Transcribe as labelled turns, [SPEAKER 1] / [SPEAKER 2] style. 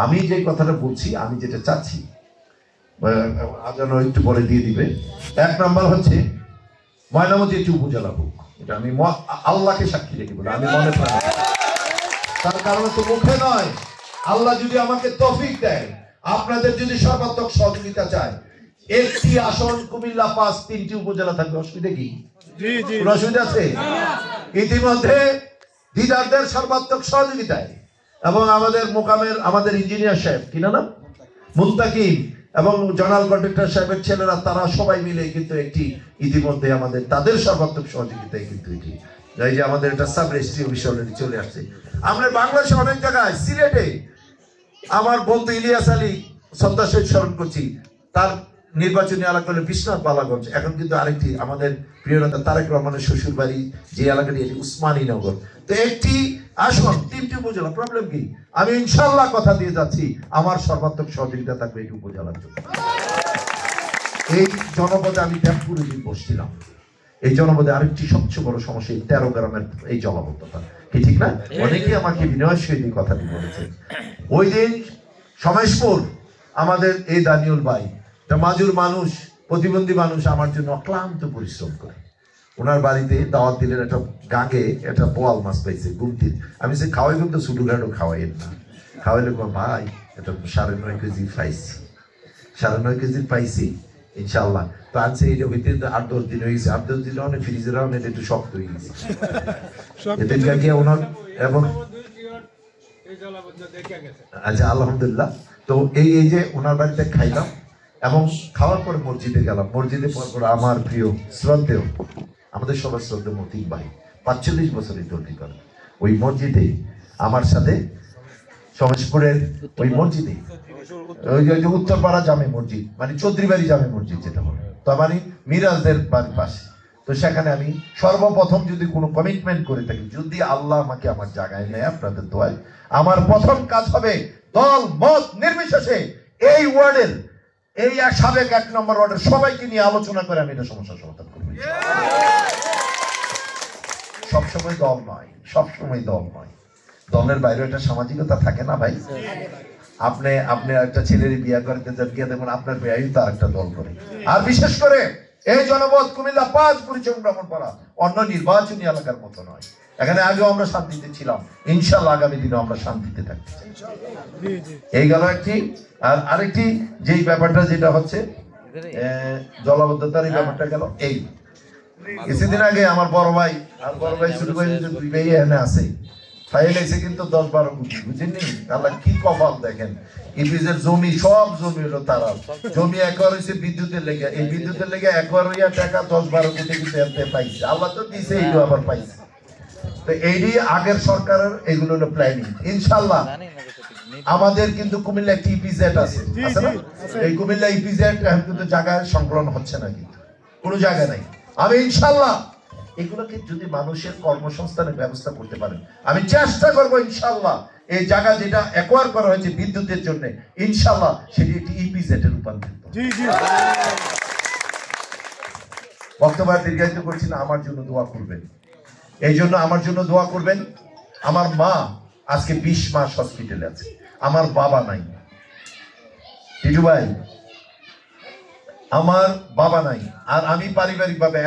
[SPEAKER 1] আমি যে কথাটা বলছি, আমি যেটা চাচ্ছি যেন একটু পরে দিয়ে দিবে। 1 নম্বর হচ্ছে ময়নামতি একটি উপজেলা হোক, এটা আমি আল্লাহকে সাক্ষী রেখে বলি, আমি মনে প্রাণে। তার কারণ তো মুখে নয়, আল্লাহ যদি আমাকে তৌফিক দেয়, আপনাদের যদি সর্বাত্মক সহযোগিতা চায়, একটি আসন কুমিল্লা 5-3টি উপজেলা থাকবে, অসুবিধা কি? কোনো অসুবিধা আছে? ইতিমধ্যে দিদারদের সর্বাত্মক সহযোগিতায় এবং আমাদের মোকামের আমাদের ইঞ্জিনিয়ার সাহেব কিনা নাম মুত্তাকিম এবং জেনারেল কন্ট্রাক্টর সাহেবের ছেলেরা, তারা সবাই মিলে কিন্তু একটি ইতিমধ্যে আমাদের তাদের সর্বাত্মক সহযোগিতায় কিন্তু এটি এই যে আমাদের একটা সাব রেজিস্ট্রি অফিস অলরেডি চলে আসছে। আমরা বাংলাদেশে অনেক জায়গায়, সিলেটে আমার বন্ধু ইলিয়াস আলী শ্রদ্ধার সহিত স্মরণ করছি, তার নির্বাচনী এলাকা হলো বিশ্বনাথ বালাগঞ্জ। এখন কিন্তু আরেকটি আমাদের প্রিয় নেতা তারেক রহমানের শ্বশুর বাড়ি যে এলাকাটি, উসমানীনগর। তো একটি আসন 3টি উপজেলা, প্রবলেম কি? আমি ইনশাল্লাহ কথা দিয়ে যাচ্ছি, আমার সর্বাত্মক সহযোগিতা থাকবে এই উপজেলার জন্য। এই জনপদে আমি দেবপুরে দিন বসছিলাম, এই জনপদে আরেকটি সবচেয়ে বড় সমস্যা 13 গ্রামের এই জলাবদ্ধতা, কি ঠিক না? অনেকেই আমাকে বিনয়ের সহিত কথাটি বলেছে। ওই দিন সমেশপুর আমাদের এই দানিউল ভাই, মাজুর মানুষ, প্রতিবন্ধী মানুষ, আমার জন্য অক্লান্ত পরিশ্রম করে ওনার বাড়িতে দাওয়াত দিলেন। একটা গাঙে একটা বোয়াল মাছ পাইছে গুমতির, আমি সে খাওয়াই কিন্তু সুডুঘাটও খাওয়াইন না, খাওয়াইলে ভাই এটা 9.5 কেজি পাইছি, 9.5 কেজির পাইছি ইনশাল্লাহ। তো আনছে এটা হইতে 8-10 দিন হয়ে গেছে, 8-10 দিন অনেক ফ্রিজের অনেক একটু শক্ত হয়ে গেছে এদের গাঙে ওনার। এবং আচ্ছা আলহামদুলিল্লাহ। তো এই যে ওনার বাড়িতে খাইলাম এবং খাওয়ার পরে মসজিদে গেলাম। মসজিদে পর আমার প্রিয় শ্রদ্ধেয়, আমাদের সবার শ্রদ্ধেয় মতিন ভাই 45 বছরের দলটি করে ওই মসজিদে আমার সাথে, সমেশপুরের ওই মসজিদে, ওই যে উত্তরপাড়া জামে মসজিদ, মানে চৌধুরী বাড়ি জামে মসজিদ যেটা বলে, তো মানে মিরাজদের বাড়ির পাশে। তো সেখানে আমি সর্বপ্রথম যদি কোনো কমিটমেন্ট করে থাকি, যদি আল্লাহ আমাকে আমার জায়গায় নেয় আপনাদের দোয়ায়, আমার প্রথম কাজ হবে দল মত নির্বিশেষে এই ওয়ার্ডের, এই সাবেক 1 নম্বর ওয়ার্ডের সবাইকে নিয়ে আলোচনা করে আমি এটা সমস্যার সমাধান করবো। সবসময় দল নয়, সবসময় দল নয়, দলের বাইরে একটা সামাজিকতা থাকে না ভাই। আপনি একটা ছেলের বিয়ে করতে যান, গিয়ে দেখুন আপনার বিয়েই তার একটা দল করে। আর বিশেষ করে এই জনপদ কুমিল্লা 5 বুড়িচং ব্রাহ্মণপাড়া অন্য নির্বাচনী এলাকার মতো নয়। এখানে আগেও আমরা শান্তিতে ছিলাম, ইনশাল্লাহ আগামী দিনে আমরা শান্তিতে থাকতে চাই। এই গেল একটি। আর আরেকটি যেই ব্যাপারটা যেটা হচ্ছে জলাবদ্ধতার এই ব্যাপারটা গেল। এই কিছুদিন আগে আমার বড় ভাই আর বড় ভাই ছোট ভাই 2 ভাই এখানে আছে, ফাইল এসে কিন্তু 10-12 কোটি, বুঝেননি? আল্লাহ কি কপাল দেখেন। ইপিজের জমি, সব জমি হলো তারা জমি একবার হয়েছে বিদ্যুতের লেগে, এই বিদ্যুতের লেগে একবার হইয়া টাকা 10-12 কোটি কিন্তু এতে পাইছে, আল্লাহ তো দিছে, এইটা আবার পাইছে। তো এইটি আগের সরকারের এগুলো হলো প্ল্যানিং। ইনশাল্লাহ আমাদের কিন্তু কুমিল্লা একটি ইপিজেড আছে না? এই কুমিল্লা ইপিজেড কিন্তু জায়গায় সংকলন হচ্ছে না, কিন্তু কোনো জায়গা নাই। আমি ইনশাল্লাহ এগুলোকে যদি মানুষের কর্মসংস্থানের ব্যবস্থা করতে পারেন, আমি চেষ্টা করবো ইনশাল্লাহ এই জায়গা যেটা অ্যাকোয়ার করা হয়েছে বিদ্যুতের জন্য, ইনশাল্লাহ সেটি একটি ইপিজেড এর রূপান্তরিত। বক্তব্য দীর্ঘায়িত করছি না, আমার জন্য দোয়া করবেন। এই জন্য আমার জন্য দোয়া করবেন। আমার মা আজকে 20 মাস হসপিটালে আছে, আমার বাবা নাই। টিটু ভাই, আমার বাবা নাই, আর আমি পারিবারিক ভাবে